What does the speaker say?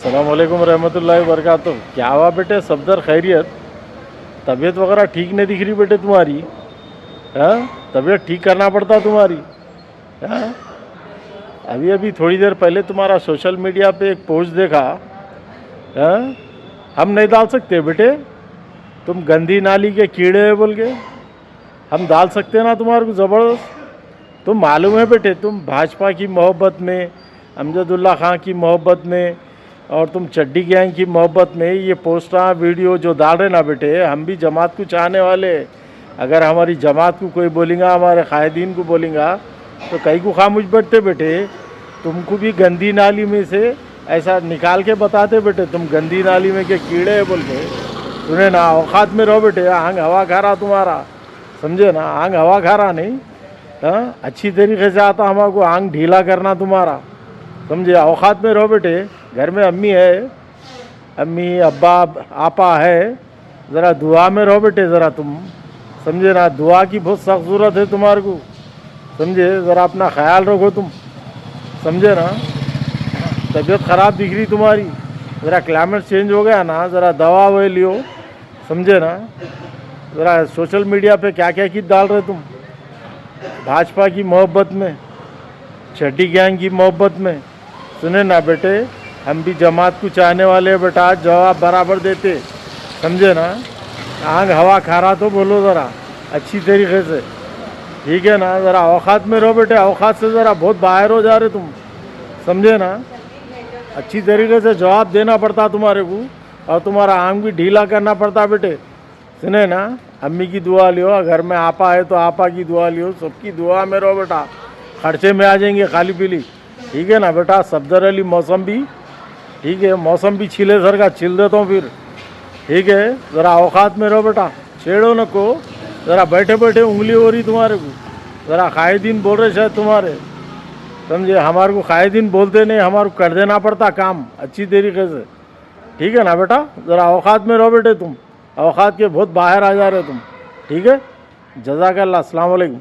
अस्सलाम वालेकुम रहमतुल्लाहि वबरकातुहू। क्या हुआ बेटे, सफदर खैरियत? तबीयत वगैरह ठीक नहीं दिख रही बेटे तुम्हारी। हाँ, तबीयत ठीक करना पड़ता तुम्हारी। हाँ, अभी अभी थोड़ी देर पहले तुम्हारा सोशल मीडिया पे एक पोस्ट देखा। हाँ, हम नहीं डाल सकते बेटे, तुम गंदी नाली के कीड़े हैं बोल के। हम डाल सकते ना तुम्हारे को ज़बरदस्त। तुम मालूम है बेटे, तुम भाजपा की मोहब्बत में, अमजदुल्ला खां की मोहब्बत में और तुम चड्डी गैंग की मोहब्बत में ये पोस्टर वीडियो जो डाल रहे ना बेटे, हम भी जमात को चाहने वाले। अगर हमारी जमात को कोई बोलेगा, हमारे कायदीन को बोलेगा तो कहीं को खामोश बैठते बेटे। तुमको भी गंदी नाली में से ऐसा निकाल के बताते बेटे, तुम गंदी नाली में के कीड़े हैं बोल के। सुने ना, औकात में रहो बेटे, आंग हवा खा रहा तुम्हारा, समझे ना, आंग हवा खा रहा नहीं। हाँ, अच्छी तरीके से आता हमारे आंग ढीला करना तुम्हारा, समझे। औकात में रहो बेटे, घर में अम्मी है, अम्मी अब्बा आपा है, ज़रा दुआ में रहो बेटे ज़रा तुम, समझे ना। दुआ की बहुत सख्त ज़रूरत है तुम्हारे को, समझे। ज़रा अपना ख्याल रखो तुम, समझे ना। तबीयत ख़राब दिख रही तुम्हारी, ज़रा क्लाइमेट चेंज हो गया ना, ज़रा दवा वही लियो, समझे ना। ज़रा सोशल मीडिया पे क्या क्या चीज़ डाल रहे तुम, भाजपा की मोहब्बत में, चड्डी गैंग की मोहब्बत में। सुने ना बेटे, हम भी जमात को चाहने वाले बेटा, जवाब बराबर देते, समझे ना। आंग हवा खा रहा तो बोलो ज़रा अच्छी तरीके से, ठीक है ना। ज़रा औकात में रहो बेटे, औकात से ज़रा बहुत बाहर हो जा रहे तुम, समझे ना। अच्छी तरीके से जवाब देना पड़ता तुम्हारे को, और तुम्हारा आंग भी ढीला करना पड़ता बेटे, सुने ना। अम्मी की दुआ लियो, घर में आपा है तो आपा की दुआ लियो, सबकी दुआ में रहो बेटा, खर्चे में आ जाएंगे खाली पीली, ठीक है ना बेटा। सफदर अली मौसम भी ठीक है, मौसम भी छिले सर का छिल देता हूँ फिर, ठीक है। ज़रा औकात में रहो बेटा, छेड़ो न को। ज़रा बैठे बैठे उंगली हो रही तुम्हारे को, ज़रा कायदीन बोल रहे शायद तुम्हारे, समझे। हमारे को कायदीन बोलते नहीं, हमारे को कर देना पड़ता काम अच्छी तरीके से, ठीक है ना बेटा। ज़रा औकात में रहो बेटे तुम, औकात के बहुत बाहर आ जा रहे तुम, ठीक है। जज़ाकल्लाह, अस्सलाम वालेकुम।